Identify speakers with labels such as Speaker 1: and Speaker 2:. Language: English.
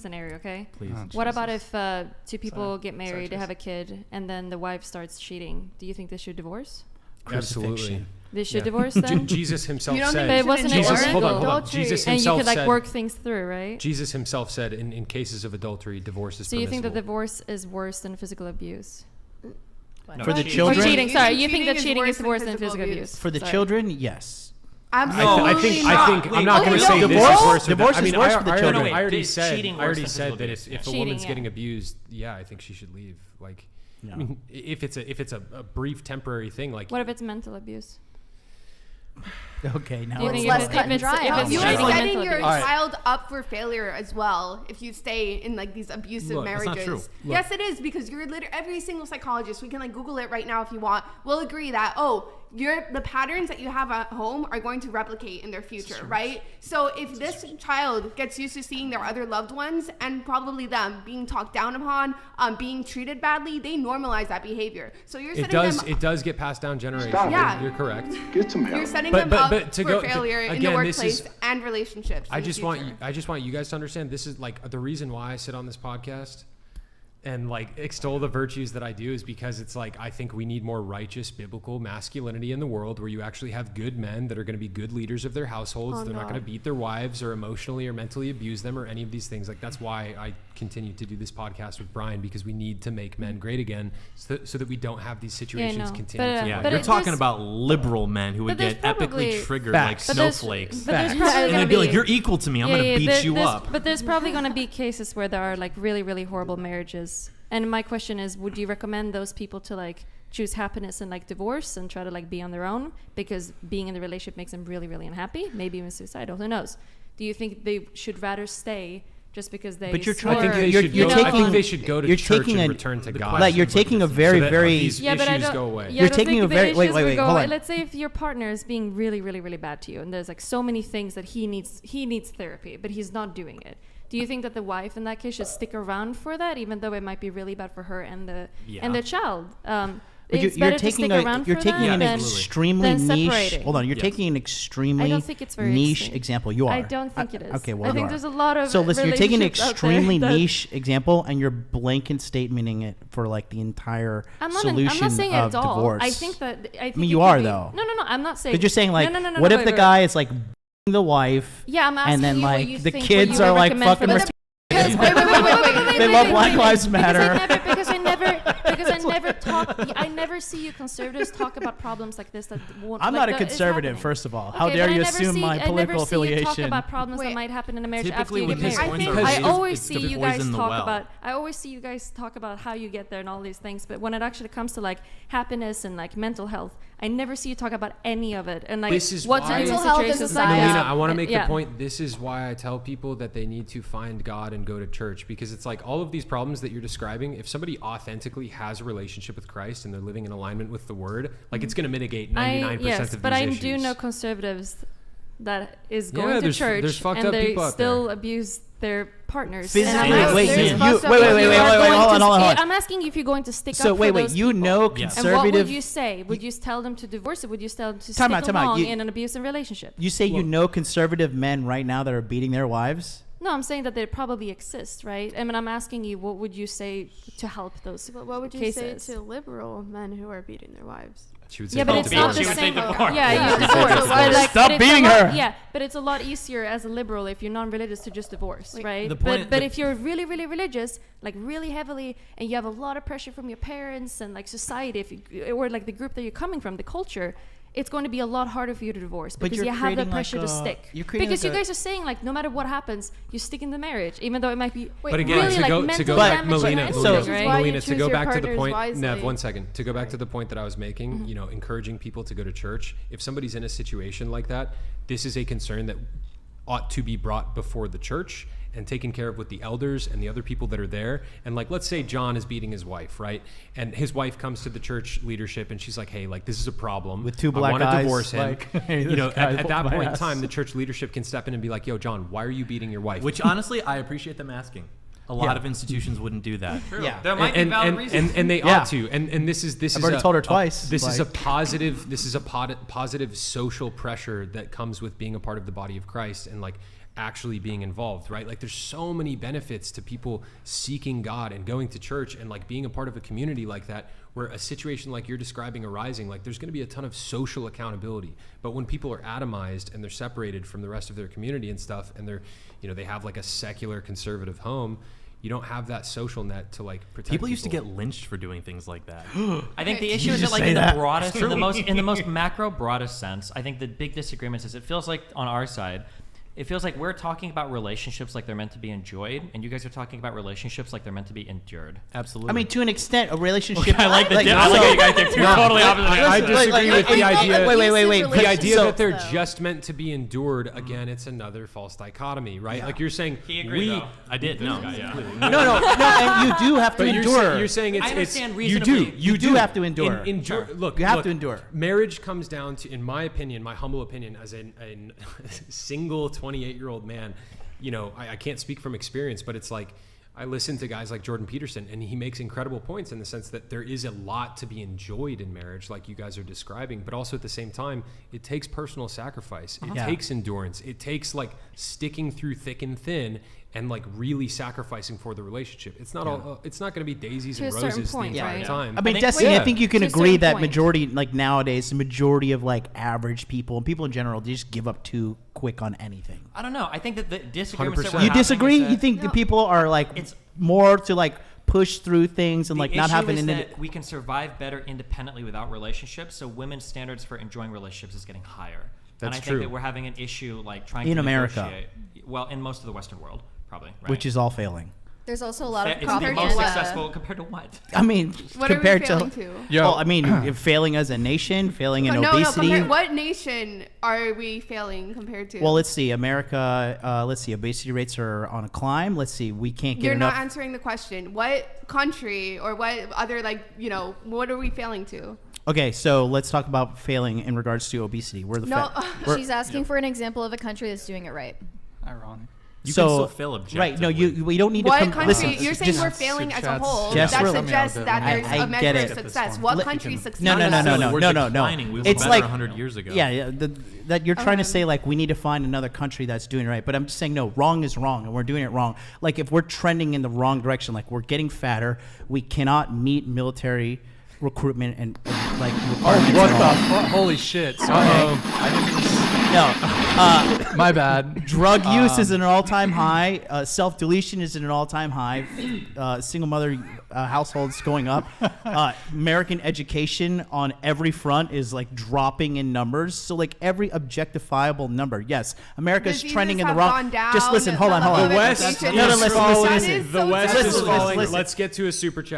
Speaker 1: scenario, okay?
Speaker 2: Please.
Speaker 1: What about if two people get married, they have a kid, and then the wife starts cheating? Do you think they should divorce?
Speaker 3: Absolutely.
Speaker 1: They should divorce then?
Speaker 3: Jesus himself said.
Speaker 1: But it wasn't
Speaker 3: hold on.
Speaker 1: illegal.
Speaker 3: Jesus
Speaker 1: And you
Speaker 3: himself
Speaker 1: could like
Speaker 3: said.
Speaker 1: work things through, right?
Speaker 3: Jesus himself said in cases of adultery, divorce is
Speaker 1: So you
Speaker 3: permissible.
Speaker 1: think that divorce is worse than physical abuse?
Speaker 2: For the
Speaker 1: Or
Speaker 2: children,
Speaker 1: cheating, sorry. You think that cheating is worse than physical abuse?
Speaker 2: for the
Speaker 1: Sorry.
Speaker 2: children, yes.
Speaker 4: Absolutely
Speaker 3: I think I'm not going to say
Speaker 2: divorce-
Speaker 3: this is worse.
Speaker 2: divorce
Speaker 3: I mean,
Speaker 2: is worse for the children.
Speaker 3: I already
Speaker 5: Is
Speaker 3: said
Speaker 5: cheating worse than
Speaker 3: that
Speaker 5: physical
Speaker 3: if a
Speaker 1: Cheating,
Speaker 3: woman's
Speaker 1: yeah.
Speaker 3: getting abused, yeah, I think she should leave. Like, I mean, if it's a brief temporary thing, like
Speaker 1: What if it's mental abuse?
Speaker 2: Okay, now
Speaker 1: Do you
Speaker 4: Well,
Speaker 1: think
Speaker 4: it's
Speaker 1: if
Speaker 4: less
Speaker 1: it's-
Speaker 4: cut
Speaker 1: if
Speaker 4: and
Speaker 1: it's-
Speaker 4: dry.
Speaker 1: if it's
Speaker 4: You
Speaker 1: cheating
Speaker 4: are
Speaker 1: and
Speaker 4: setting
Speaker 1: mental
Speaker 4: your
Speaker 1: abuse?
Speaker 4: child up for failure as well if you stay in like these abusive
Speaker 5: Look, that's
Speaker 4: marriages.
Speaker 5: not true.
Speaker 4: Yes, it is, because you're literally every single psychologist. We can like Google it right now if you want. Will agree that the patterns that you have at home are going to replicate in their future, right? So if this child gets used to seeing their other loved ones and probably them being talked down upon, being treated badly, they normalize that behavior. So you're setting
Speaker 3: it does get passed down generations.
Speaker 4: Yeah.
Speaker 3: You're correct.
Speaker 6: Get some help.
Speaker 4: You're setting
Speaker 3: But-
Speaker 4: them
Speaker 3: but
Speaker 4: up
Speaker 3: to
Speaker 4: for
Speaker 3: go-
Speaker 4: failure in the
Speaker 3: again, this
Speaker 4: workplace
Speaker 3: is-
Speaker 4: and relationships.
Speaker 3: I
Speaker 4: in the
Speaker 3: just want
Speaker 4: future.
Speaker 3: you guys to understand this is like the reason why I sit on this podcast and like extol the virtues that I do is because it's like I think we need more righteous biblical masculinity in the world where you actually have good men that are going to be good leaders of their households. They're not going to beat their wives or emotionally or mentally abuse them or any of these things. Like that's why I continue to do this podcast with Brian, because we need to make men great again so that we don't have these situations
Speaker 1: no.
Speaker 3: continue
Speaker 1: But,
Speaker 3: to
Speaker 5: Yeah,
Speaker 1: But
Speaker 5: you're
Speaker 1: it
Speaker 5: talking
Speaker 1: is-
Speaker 5: about liberal men who would
Speaker 1: but there's
Speaker 5: get epically
Speaker 1: probably-
Speaker 5: triggered like
Speaker 2: Facts.
Speaker 1: But there's-
Speaker 5: snowflakes.
Speaker 1: But there's
Speaker 2: Facts.
Speaker 1: probably
Speaker 5: And
Speaker 1: gonna
Speaker 5: they'd be like, "You're equal to me. I'm gonna beat you up."
Speaker 1: But there's probably going to be cases where there are like really, really horrible marriages. And my question is, would you recommend those people to like choose happiness and like divorce and try to like be on their own because being in the relationship makes them really, really unhappy? Maybe even suicidal. Who knows? Do you think they should rather stay just because they?
Speaker 2: But you're
Speaker 1: swore,
Speaker 3: I think they
Speaker 2: You're-
Speaker 3: should
Speaker 2: you're
Speaker 3: go. I
Speaker 2: taking-
Speaker 3: think they should go to
Speaker 2: you're
Speaker 3: church
Speaker 2: taking
Speaker 3: and
Speaker 2: a-
Speaker 3: return to
Speaker 5: the
Speaker 3: God.
Speaker 5: question-
Speaker 2: Like you're taking a very,
Speaker 3: so that
Speaker 2: very.
Speaker 3: these
Speaker 1: Yeah, but I
Speaker 3: issues
Speaker 1: don't,
Speaker 3: go away.
Speaker 1: Yeah,
Speaker 2: You're
Speaker 1: I don't
Speaker 2: taking
Speaker 1: think
Speaker 2: a
Speaker 1: the
Speaker 2: very-
Speaker 1: issues
Speaker 2: wait,
Speaker 1: would
Speaker 2: wait,
Speaker 1: go
Speaker 2: hold
Speaker 1: away.
Speaker 2: on.
Speaker 1: Let's say if your partner is being really, really, really bad to you, and there's like so many things that he needs therapy, but he's not doing it. Do you think that the wife in that case should stick around for that, even though it might be really bad for her and the child?
Speaker 2: But
Speaker 1: It's
Speaker 2: you're
Speaker 1: better to
Speaker 2: taking
Speaker 1: stick around
Speaker 2: you're
Speaker 1: for
Speaker 2: taking
Speaker 1: that
Speaker 2: an
Speaker 1: than-
Speaker 2: extremely
Speaker 1: than
Speaker 2: niche.
Speaker 1: separating.
Speaker 2: Hold on, you're
Speaker 5: Yes.
Speaker 2: taking an
Speaker 1: I
Speaker 2: extremely
Speaker 1: don't think it's very
Speaker 2: niche
Speaker 1: extreme.
Speaker 2: example. You are.
Speaker 1: I don't think it is.
Speaker 2: Okay, well,
Speaker 1: I
Speaker 2: you
Speaker 1: think
Speaker 2: are.
Speaker 1: there's a lot of
Speaker 2: So listen, you're taking an
Speaker 1: relationships out there
Speaker 2: extremely
Speaker 1: that-
Speaker 2: niche example and you're blanket statementing it for like the entire solution
Speaker 1: I'm not saying
Speaker 2: of
Speaker 1: it at all.
Speaker 2: divorce.
Speaker 1: I think
Speaker 2: I mean, you
Speaker 1: it could
Speaker 2: are
Speaker 1: be-
Speaker 2: though.
Speaker 1: No, I'm not saying.
Speaker 2: Because you're saying like,
Speaker 1: no,
Speaker 2: what if
Speaker 1: wait,
Speaker 2: the
Speaker 1: wait,
Speaker 2: guy
Speaker 1: wait.
Speaker 2: is like the wife,
Speaker 1: Yeah, I'm asking
Speaker 2: and then
Speaker 1: you what
Speaker 2: like
Speaker 1: you
Speaker 2: the
Speaker 1: think,
Speaker 2: kids
Speaker 1: what you
Speaker 2: are
Speaker 1: would
Speaker 2: like
Speaker 1: recommend for
Speaker 2: fucking.
Speaker 1: them.
Speaker 2: res-
Speaker 1: Because
Speaker 2: They love Black Lives Matter.
Speaker 1: Because I never see you conservatives talk about problems like this. That won't,
Speaker 2: I'm
Speaker 1: like,
Speaker 2: not a
Speaker 1: that is
Speaker 2: conservative,
Speaker 1: happening.
Speaker 2: first of all. How
Speaker 1: Okay,
Speaker 2: dare
Speaker 1: but
Speaker 2: you
Speaker 1: I never
Speaker 2: assume
Speaker 1: see-
Speaker 2: my
Speaker 1: I never
Speaker 2: political
Speaker 1: see you talk
Speaker 2: affiliation?
Speaker 1: about problems that
Speaker 4: Wait.
Speaker 1: might happen in a marriage after
Speaker 5: Typically,
Speaker 1: you
Speaker 5: when
Speaker 1: get
Speaker 5: his
Speaker 1: married.
Speaker 5: points
Speaker 4: think-
Speaker 5: are
Speaker 4: I
Speaker 5: raised,
Speaker 1: always
Speaker 5: it's
Speaker 1: see
Speaker 5: to
Speaker 1: you guys
Speaker 5: poison the
Speaker 1: talk
Speaker 5: well.
Speaker 1: about. I always see you guys talk about how you get there and all these things. But when it actually comes to like happiness and like mental health, I never see you talk about any of it. And like
Speaker 3: This is
Speaker 1: what to
Speaker 3: why-
Speaker 1: do in
Speaker 4: Mental health is
Speaker 1: situations
Speaker 4: a
Speaker 1: like
Speaker 4: side.
Speaker 1: that.
Speaker 3: Melina, I want to make
Speaker 1: Yeah.
Speaker 3: the point. This is why I tell people that they need to find God and go to church, because it's like all of these problems that you're describing, if somebody authentically has a relationship with Christ and they're living in alignment with the word, like it's going to mitigate 99%
Speaker 1: Yes,
Speaker 3: of
Speaker 1: but
Speaker 3: these
Speaker 1: I
Speaker 3: issues.
Speaker 1: do know conservatives that is
Speaker 3: Yeah,
Speaker 1: going to
Speaker 3: there's
Speaker 1: church
Speaker 3: fucked
Speaker 1: and
Speaker 3: up
Speaker 1: they
Speaker 3: people out
Speaker 1: still
Speaker 3: there.
Speaker 1: abuse their partners.
Speaker 2: Physically,
Speaker 1: And I'm
Speaker 2: wait,
Speaker 1: asking-
Speaker 2: you-
Speaker 4: fucked up
Speaker 2: wait,
Speaker 4: people.
Speaker 2: wait,
Speaker 1: You
Speaker 2: wait,
Speaker 1: are
Speaker 2: wait,
Speaker 1: going
Speaker 2: hold
Speaker 1: to
Speaker 2: on, hold on.
Speaker 1: I'm asking you if you're going to stick
Speaker 2: So
Speaker 1: up
Speaker 2: wait,
Speaker 1: for
Speaker 2: wait,
Speaker 1: those
Speaker 2: you
Speaker 1: people.
Speaker 2: know
Speaker 1: And what
Speaker 2: conservative.
Speaker 1: would you say? Would you tell them to divorce it? Would you tell them to stick
Speaker 2: Time out, time out.
Speaker 1: along
Speaker 2: You-
Speaker 1: in an abusive relationship?
Speaker 2: You say you know conservative men right now that are beating their wives?
Speaker 1: No, I'm saying that they probably exist, right? I mean, I'm asking you, what would you say to help those
Speaker 7: But what would you
Speaker 1: cases?
Speaker 7: say to liberal men who are beating their wives?
Speaker 3: She would say
Speaker 1: Yeah, but
Speaker 3: don't
Speaker 1: it's
Speaker 3: divorce.
Speaker 1: not the
Speaker 5: She would say
Speaker 1: same.
Speaker 5: divorce.
Speaker 1: Yeah,
Speaker 7: Yeah.
Speaker 1: you divorce. But like,
Speaker 2: Stop
Speaker 1: but it's a
Speaker 2: beating
Speaker 1: lot-
Speaker 2: her.
Speaker 1: Yeah, but it's a lot easier as a liberal if you're non-religious to just divorce,
Speaker 7: Like,
Speaker 1: right?
Speaker 5: the point-
Speaker 1: but
Speaker 5: the-
Speaker 1: if you're really, really religious, like really heavily, and you have a lot of pressure from your parents and like society, if you, or like the group that you're coming from, the culture, it's going to be a lot harder for you to divorce
Speaker 2: But
Speaker 1: because
Speaker 2: you're
Speaker 1: you have the
Speaker 2: creating
Speaker 1: pressure
Speaker 2: like
Speaker 1: to
Speaker 2: a-
Speaker 1: stick.
Speaker 2: you're creating
Speaker 1: Because
Speaker 2: like
Speaker 1: you
Speaker 2: a-
Speaker 1: guys are saying like no matter what happens, you stick in the marriage, even though it might be
Speaker 3: But again,
Speaker 1: really
Speaker 3: to
Speaker 1: like
Speaker 3: go
Speaker 1: mental
Speaker 3: back,
Speaker 1: damage
Speaker 3: Melina,
Speaker 1: and
Speaker 2: so-
Speaker 1: everything, right?
Speaker 7: Why you
Speaker 3: Melina, to
Speaker 7: choose
Speaker 3: go
Speaker 7: your
Speaker 3: back to the
Speaker 7: partners
Speaker 3: point,
Speaker 7: wisely.
Speaker 3: Nev, 1 second. To go back to the point that I was making, you know, encouraging people to go to church. If somebody's in a situation like that, this is a concern that ought to be brought before the church and taken care of with the elders and the other people that are there. And like, let's say John is beating his wife, right? And his wife comes to the church leadership and she's like, hey, like this is a problem.
Speaker 2: With two
Speaker 3: I
Speaker 2: black
Speaker 3: want to
Speaker 2: eyes,
Speaker 3: divorce him.
Speaker 2: like, hey,
Speaker 3: you
Speaker 2: this
Speaker 3: know,
Speaker 2: guy
Speaker 3: at that
Speaker 2: whooped my
Speaker 3: point in
Speaker 2: ass.
Speaker 3: time, the church leadership can step in and be like, yo, John, why are you beating your wife?
Speaker 5: Which honestly, I appreciate them asking. A lot of institutions wouldn't do that.
Speaker 2: Yeah.
Speaker 5: There might be valid reasons.
Speaker 3: and they
Speaker 2: Yeah.
Speaker 3: ought to. And this is
Speaker 2: I've already told her twice,
Speaker 3: This is a
Speaker 2: like-
Speaker 3: positive. This is a positive social pressure that comes with being a part of the body of Christ. And like actually being involved, right? Like there's so many benefits to people seeking God and going to church and like being a part of a community like that, where a situation like you're describing arising, like there's going to be a ton of social accountability. But when people are atomized and they're separated from the rest of their community and stuff, and they're, you know, they have like a secular conservative home, you don't have that social net to like protect
Speaker 5: People used to get lynched for doing things like that.
Speaker 6: I think the
Speaker 4: Okay.
Speaker 6: issue is that, like,
Speaker 2: say
Speaker 6: in
Speaker 2: that?
Speaker 6: the broadest, in the most macro, broadest sense, I think the big disagreements is it feels like on our side, it feels like we're talking about relationships like they're meant to be enjoyed, and you guys are talking about relationships like they're meant to be endured.
Speaker 5: Absolutely.
Speaker 2: I mean, to an extent, a relationship.
Speaker 6: I like the
Speaker 2: like,
Speaker 6: I like how you guys take two totally opposite.
Speaker 3: I
Speaker 6: answers.
Speaker 3: disagree with the idea.
Speaker 2: Wait.
Speaker 3: The idea
Speaker 2: So-
Speaker 3: that they're just meant to be endured, again, it's another false dichotomy, right? Like you're saying,
Speaker 6: He agreed, though. I did. No. Yeah.
Speaker 2: No, and you do have to
Speaker 3: But
Speaker 2: endure.
Speaker 3: you're saying it's
Speaker 6: I understand
Speaker 3: you
Speaker 6: reasonably.
Speaker 3: do
Speaker 2: You do have to endure.
Speaker 3: Endure. Look,
Speaker 2: You have
Speaker 3: look,
Speaker 2: to endure.
Speaker 3: Marriage comes down to, in my opinion, my humble opinion, as a single 28-year-old man. You know, I can't speak from experience, but it's like I listen to guys like Jordan Peterson, and he makes incredible points in the sense that there is a lot to be enjoyed in marriage, like you guys are describing, but also at the same time, it takes personal sacrifice. It
Speaker 2: Yeah.
Speaker 3: takes endurance. It takes like sticking through thick and thin and like really sacrificing for the relationship. It's not all. It's not going to be daisies
Speaker 1: To a
Speaker 3: and
Speaker 1: certain
Speaker 3: roses
Speaker 1: point,
Speaker 3: the entire
Speaker 1: right?
Speaker 3: time.
Speaker 2: I mean,
Speaker 6: think-
Speaker 2: Destiny,
Speaker 3: Yeah.
Speaker 2: I think you can
Speaker 1: To a
Speaker 2: agree
Speaker 1: certain
Speaker 2: that
Speaker 1: point.
Speaker 2: majority, like nowadays, the majority of like average people and people in general, they just give up too quick on anything.
Speaker 6: I don't know. I think that the disagreements that
Speaker 3: 100%.
Speaker 6: we're
Speaker 2: You
Speaker 6: having
Speaker 2: disagree?
Speaker 6: is
Speaker 2: You
Speaker 6: that
Speaker 2: think the
Speaker 4: No.
Speaker 2: people are like
Speaker 6: It's-
Speaker 2: more to like push through things and
Speaker 6: the
Speaker 2: like not
Speaker 6: issue
Speaker 2: have an
Speaker 6: is
Speaker 2: independent.
Speaker 6: that we can survive better independently without relationships, so women's standards for enjoying relationships is getting higher. And
Speaker 3: That's
Speaker 6: I
Speaker 3: true.
Speaker 6: think that we're having an issue like trying
Speaker 2: In
Speaker 6: to
Speaker 2: America.
Speaker 6: negotiate. Well, in most of the Western world, probably. Right?
Speaker 2: Which is all failing.
Speaker 1: There's also a lot of
Speaker 6: It's the
Speaker 4: compared to
Speaker 6: most
Speaker 4: what?
Speaker 6: successful compared to what?
Speaker 2: I mean,
Speaker 4: What are we
Speaker 2: compared
Speaker 4: failing
Speaker 2: to.
Speaker 4: to?
Speaker 2: Well, I mean, failing as a nation, failing in obesity.
Speaker 4: What nation are we failing compared to?
Speaker 2: Well, let's see. America, let's see. Obesity rates are on a climb. Let's see. We can't get
Speaker 4: You're
Speaker 2: enough.
Speaker 4: not answering the question. What country or what other, like, you know, what are we failing to?
Speaker 2: Okay, so let's talk about failing in regards to obesity. We're the
Speaker 4: No,
Speaker 2: we're-
Speaker 8: She's asking for an example of a country that's doing it right.
Speaker 9: Ironic.
Speaker 5: You
Speaker 2: so,
Speaker 5: can still fail objectively.
Speaker 2: right? No, we don't need
Speaker 4: what
Speaker 2: to come.
Speaker 4: country?
Speaker 2: Listen,
Speaker 4: You're saying
Speaker 2: just-
Speaker 4: we're failing as a
Speaker 9: Chad's-
Speaker 4: whole.
Speaker 2: Jess,
Speaker 4: That
Speaker 2: really-
Speaker 4: suggests that
Speaker 2: I-
Speaker 4: there's
Speaker 2: I
Speaker 4: a
Speaker 2: get
Speaker 4: measure
Speaker 2: it.
Speaker 4: of success. What
Speaker 2: Let-
Speaker 4: country succeeds?
Speaker 2: No.
Speaker 5: We're declining. We were
Speaker 2: It's
Speaker 5: better
Speaker 2: like
Speaker 5: 100 years ago.
Speaker 2: Yeah, that you're trying to say like we need to find another country that's doing it right. But I'm just saying no, wrong is wrong, and we're doing it wrong. Like if we're trending in the wrong direction, like we're getting fatter, we cannot meet military recruitment and like requirements.
Speaker 9: What
Speaker 2: and
Speaker 9: the
Speaker 2: all.
Speaker 9: fuck? Holy shit. Sorry.
Speaker 2: No,
Speaker 9: My bad.
Speaker 2: drug use is at an all-time high. Self-deletion is at an all-time high. Single mother households going up. American education on every front is like dropping in numbers. So like every objectifiable number, yes, America is
Speaker 4: Diseases
Speaker 2: trending in the
Speaker 4: have
Speaker 2: wrong.
Speaker 4: gone down.
Speaker 2: Just listen. Hold on.
Speaker 3: The West
Speaker 4: Education
Speaker 3: is
Speaker 2: listen,
Speaker 3: falling.
Speaker 2: listen.
Speaker 3: The West is
Speaker 2: Listen,
Speaker 3: falling.
Speaker 2: listen.
Speaker 3: Let's get to a super chat.